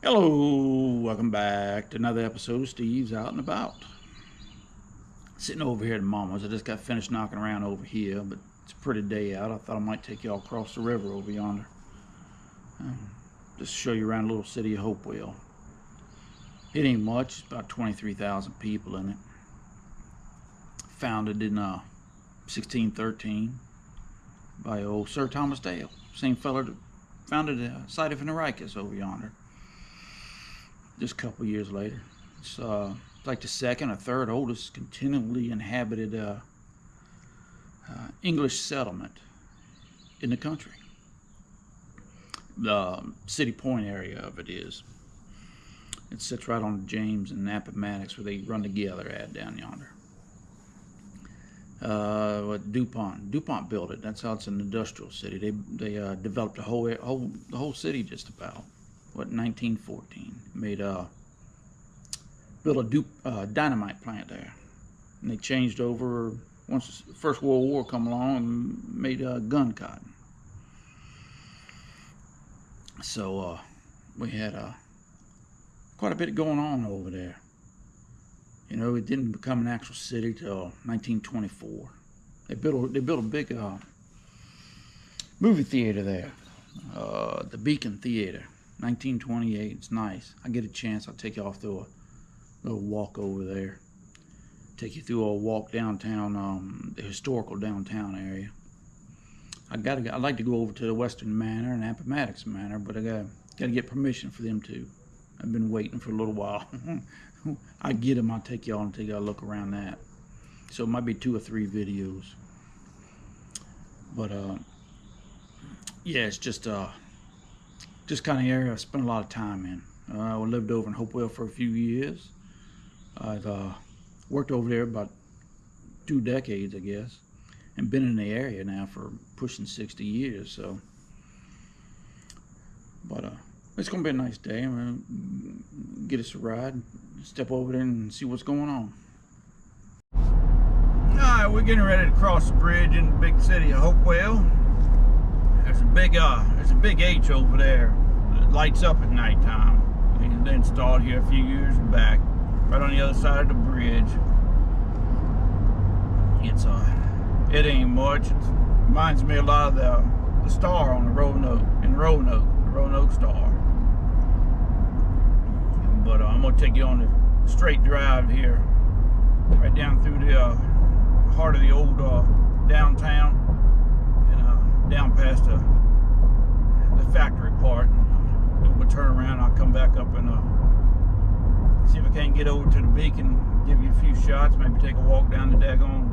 Hello, welcome back to another episode of Steve's Out and About. Sitting over here at Mama's. I just got finished knocking around over here, but it's a pretty day out. I thought I might take y'all across the river over yonder. Just to show you around the little city of Hopewell. It ain't much, it's about 23,000 people in it. Founded in 1613 by old Sir Thomas Dale. Same fella that founded the site of Henricus over yonder. Just a couple years later. It's like the second or third oldest continually inhabited English settlement in the country. The City Point area of it is. It sits right on the James and Appomattox where they run together at down yonder. Dupont built it. That's how it's an industrial city. They developed the whole city just about. What, 1914, built a dynamite plant there, and they changed over once the First World War come along and made gun cotton. So we had quite a bit going on over there. You know, it didn't become an actual city till 1924. They built a big movie theater there, the Beacon Theater. 1928. It's nice. I get a chance, I'll take you off through a little walk over there. Take you through a walk downtown, the historical downtown area. I'd like to go over to the Western Manor and Appomattox Manor, but I gotta get permission for them too. I've been waiting for a little while. I get them. I'll take y'all and take a look around that. So it might be 2 or 3 videos. But yeah, it's just kind of area I spent a lot of time in. I lived over in Hopewell for a few years. I've worked over there about 2 decades, I guess, and been in the area now for pushing 60 years. So, but it's gonna be a nice day. I'm gonna get us a ride, step over there and see what's going on. All right, we're getting ready to cross the bridge in the big city of Hopewell. There's a big H over there that lights up at nighttime. They installed here a few years back, right on the other side of the bridge. It ain't much. It reminds me a lot of the star on the Roanoke, the Roanoke Star. But I'm gonna take you on the straight drive here, right down through the heart of the old downtown. Down past the factory part. We'll turn around. I'll come back up and see if I can't get over to the Beacon, give you a few shots, maybe take a walk down the daggone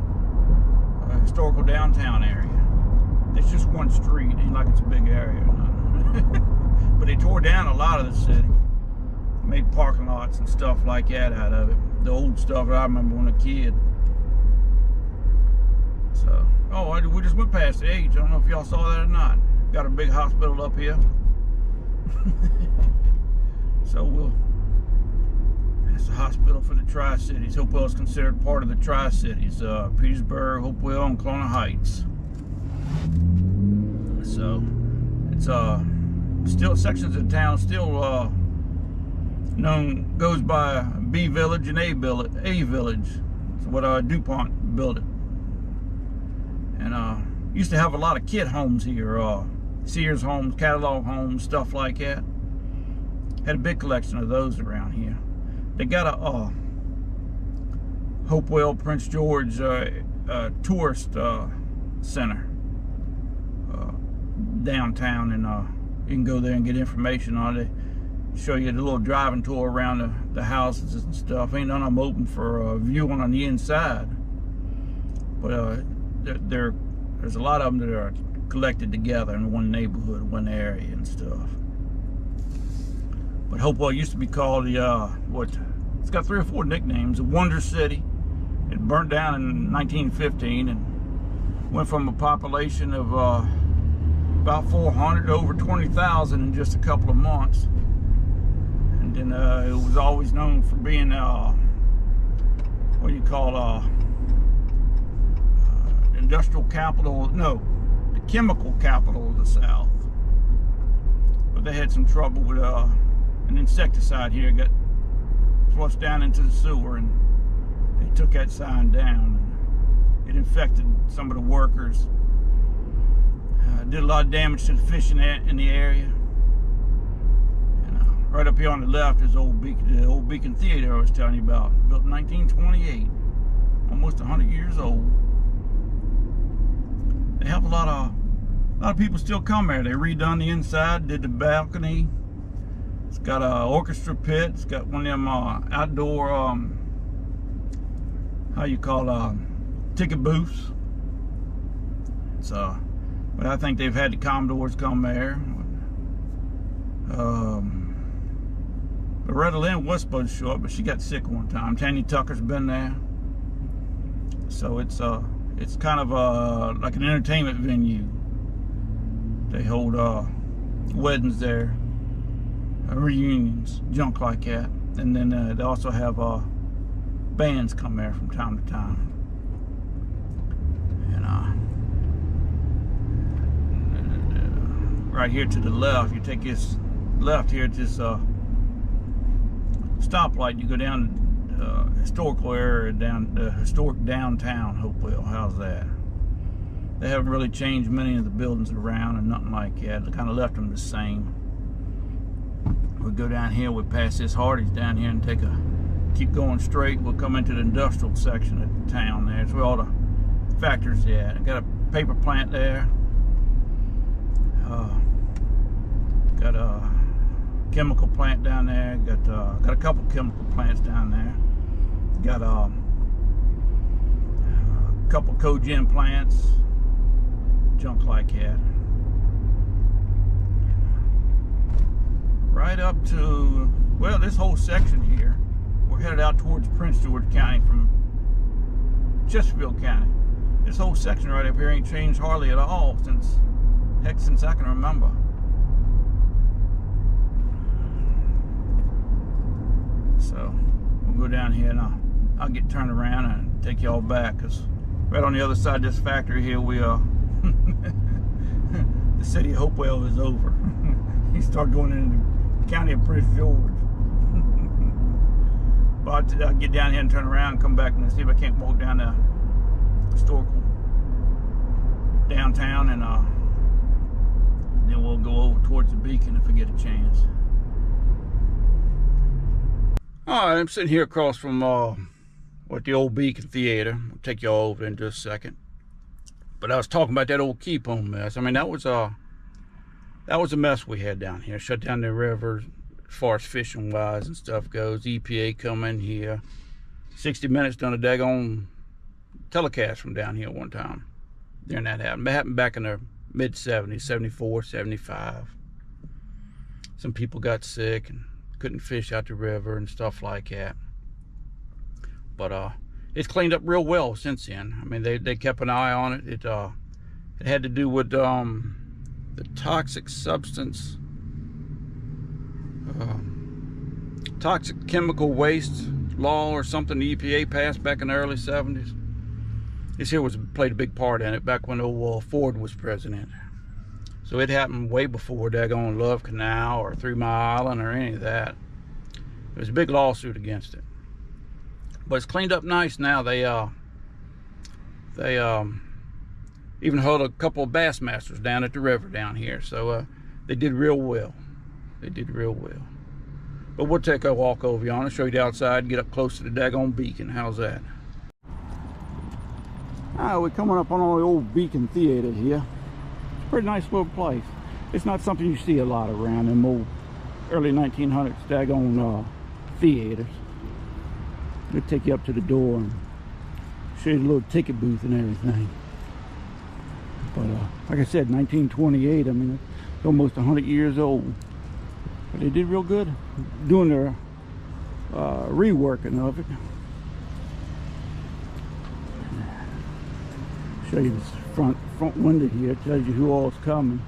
historical downtown area. It's just one street. Ain't like it's a big area. But they tore down a lot of the city. Made parking lots and stuff like that out of it. The old stuff that I remember when I was a kid. So, we just went past the H. I don't know if y'all saw that or not. Got a big hospital up here. So it's a hospital for the Tri-Cities. Hopewell is considered part of the Tri-Cities. Petersburg, Hopewell, and Colonial Heights. So it's still sections of town still goes by B Village and A Village. It's what Dupont built it. And used to have a lot of kid homes here, Sears homes, catalog homes, stuff like that. Had a big collection of those around here. They got a Hopewell Prince George tourist center downtown, and you can go there and get information on it. Show you the little driving tour around the houses and stuff. Ain't none of them open for viewing on the inside, but there's a lot of them that are collected together in one neighborhood, one area and stuff. But Hopewell used to be called it's got 3 or 4 nicknames. The Wonder City. It burnt down in 1915 and went from a population of about 400 to over 20,000 in just a couple of months. And then it was always known for being industrial capital, no, the chemical capital of the South. But they had some trouble with an insecticide here got flushed down into the sewer, and they took that sign down. And it infected some of the workers. Did a lot of damage to the fish in the area. And right up here on the left is the old Beacon Theater I was telling you about, built in 1928, almost 100 years old. They have a lot of people still come there. They redone the inside, did the balcony. It's got an orchestra pit. It's got one of them outdoor, how you call ticket booths. It's but I think they've had the Commodores come there. Loretta Lynn was supposed to show up, but she got sick one time. Tanya Tucker's been there. So it's kind of like an entertainment venue. They hold weddings there, reunions, junk like that. And then they also have bands come there from time to time. And right here to the left, you take this left here at this stoplight, you go down the historical area, down the historic downtown Hopewell. How's that? They haven't really changed many of the buildings around and nothing like that. They kind of left them the same. We'll go down here, we'll pass this Hardee's down here and keep going straight. We'll come into the industrial section of the town there. It's where all the factories are at. Got a paper plant there. Got a chemical plant down there. Got a couple chemical plants down there. Got a couple cogen plants, junk like that. Right up to, well, this whole section here, we're headed out towards Prince George County from Chesterfield County. This whole section right up here ain't changed hardly at all since I can remember. So we'll go down here and I'll get turned around and take y'all back, because right on the other side of this factory here, we the city of Hopewell is over. You start going into the county of Prince George. But I'll get down here and turn around and come back and see if I can't walk down the historical downtown, and then we'll go over towards the Beacon if we get a chance. Alright, I'm sitting here across from the old Beacon Theater. I'll take y'all over in just a second. But I was talking about that old Dupont mess. I mean, that was a mess we had down here. Shut down the river as far as fishing wise and stuff goes. EPA come in here. 60 Minutes done a daggone telecast from down here one time. During that happened. It happened back in the mid 70s, 74, 75. Some people got sick and couldn't fish out the river and stuff like that. But it's cleaned up real well since then. I mean, they kept an eye on it. It had to do with the toxic substance, toxic chemical waste law or something the EPA passed back in the early 70s. This here played a big part in it back when old Ford was president. So it happened way before daggone Love Canal or 3 Mile Island or any of that. There was a big lawsuit against it. But it's cleaned up nice now. They even held a couple of Bassmasters down at the river down here. So they did real well. They did real well. But we'll take a walk over here. I'll show you the outside, get up close to the daggone Beacon. How's that? We're coming up on the old Beacon Theater here. It's a pretty nice little place. It's not something you see a lot around them old early 1900s daggone theaters. We'll take you up to the door and show you the little ticket booth and everything. But like I said, 1928, I mean, it's almost 100 years old. But they did real good doing their reworking of it. Show you this front window here. It tells you who all's coming,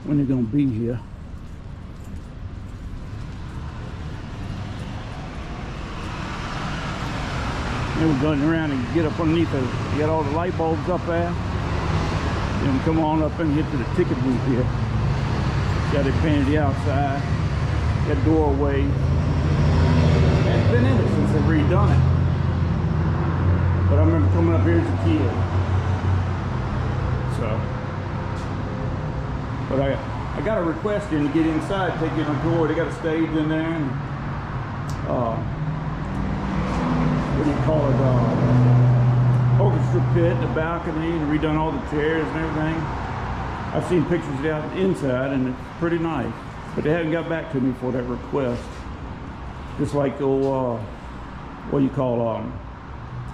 when they're going to be here. Then we're going around and get up underneath those. You got all the light bulbs up there. Then come on up and get to the ticket booth here. Got it painted the outside. Got doorways. It's been in it since they redone it. But I remember coming up here as a kid. So, but I got a request in to get inside, take you on a tour. They got a stage in there, and what do you call it? Orchestra pit, the balcony, and redone all the chairs and everything. I've seen pictures of the inside, and it's pretty nice. But they haven't got back to me for that request. Just like what do you call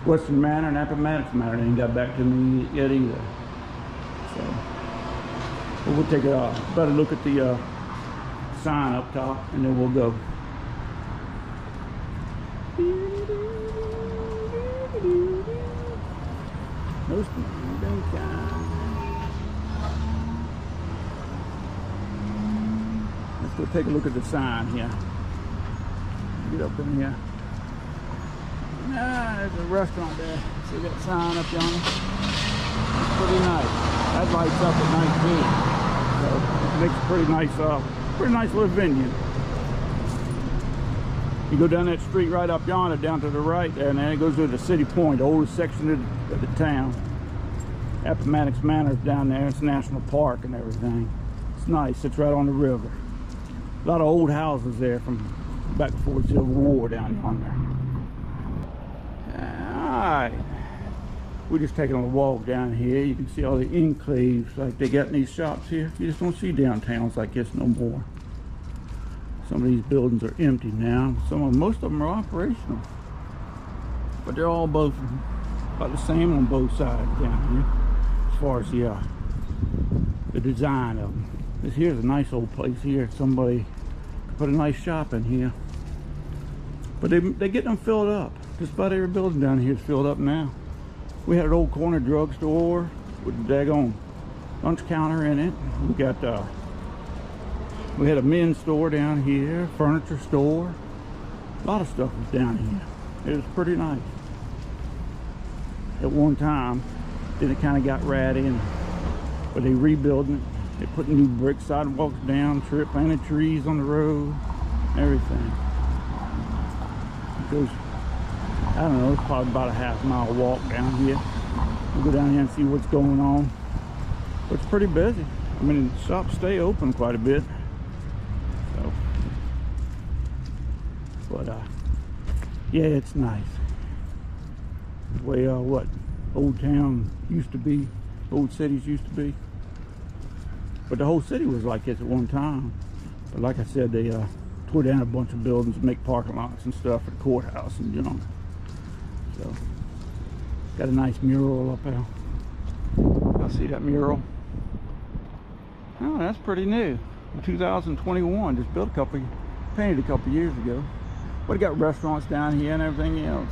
Western Manor and Appomattox Manor, they ain't got back to me yet either. So, but we'll take a better look at the sign up top, and then we'll go. Let's go take a look at the sign here. Get up in here. There's a restaurant there. See that sign up yonder? It's pretty nice. That lights up at night too. So it makes a pretty nice little venue. You go down that street right up yonder, down to the right there, and then it goes to the City Point, the oldest section of the town. Appomattox Manor is down there. It's a national park and everything. It's nice. It's right on the river. A lot of old houses there from back before the Civil War down yonder. Alright. We're just taking a walk down here. You can see all the enclaves like they got in these shops here. You just don't see downtowns like this no more. Some of these buildings are empty now. Most of them are operational. But they're all both about the same on both sides down here. As far as the design of them. This here's a nice old place here. Somebody put a nice shop in here. But they get them filled up. Just about every building down here is filled up now. We had an old corner drugstore with a daggone lunch counter in it. We had a men's store down here, furniture store. A lot of stuff was down here. It was pretty nice. At one time, then it kind of got ratty, but they rebuilding it. They put new brick sidewalks down, planted trees on the road, everything. It goes, I don't know, it's probably about a half-mile walk down here. We'll go down here and see what's going on. But it's pretty busy. I mean, the shops stay open quite a bit. So, but yeah, it's nice. The way what old town used to be, old cities used to be. But the whole city was like this at one time. But like I said, they tore down a bunch of buildings and make parking lots and stuff for the courthouse and junk. So, got a nice mural up there. Y'all see that mural? Oh, that's pretty new. In 2021, just built painted a couple years ago. But it got restaurants down here and everything else.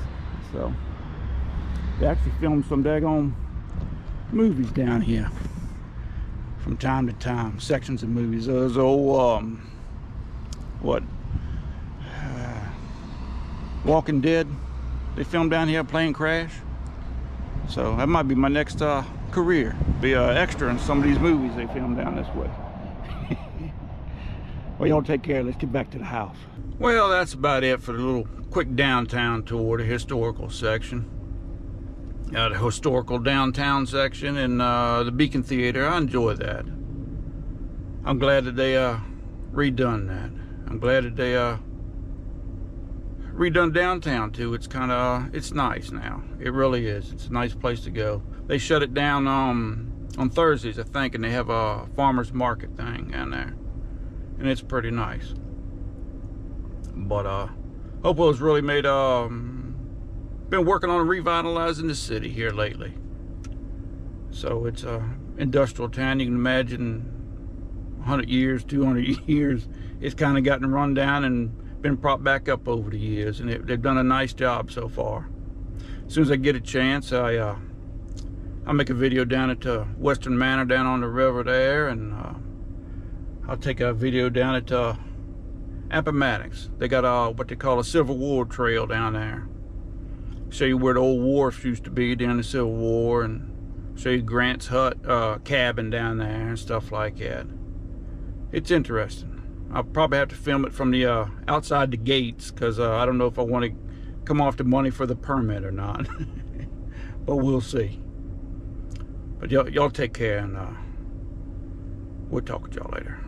So, they actually filmed some daggone movies down here. From time to time, sections of movies. Those old, Walking Dead. They filmed down here, Plane Crash. So that might be my next career. Be an extra in some of these movies they film down this way. Well, y'all take care. Let's get back to the house. Well, that's about it for the little quick downtown tour, the historical section. The historical downtown section and the Beacon Theater. I enjoy that. I'm glad that they redone that. I'm glad that they redone downtown too. It's it's nice now. It really is. It's a nice place to go. They shut it down on Thursdays, I think, and they have a farmers market thing down there, and it's pretty nice. But Hopewell's really made been working on revitalizing the city here lately. So it's a industrial town. You can imagine 100 years, 200 years, it's kind of gotten run down and been propped back up over the years, and they've done a nice job so far. As soon as I get a chance, I'll make a video down at Western Manor down on the river there, and I'll take a video down at Appomattox. They got what they call a Civil War trail down there. Show you where the old wharfs used to be during the Civil War, and show you Grant's hut, cabin down there and stuff like that. It's interesting. I'll probably have to film it from the outside the gates, because I don't know if I want to come off the money for the permit or not. But we'll see. But y'all take care, and we'll talk with y'all later.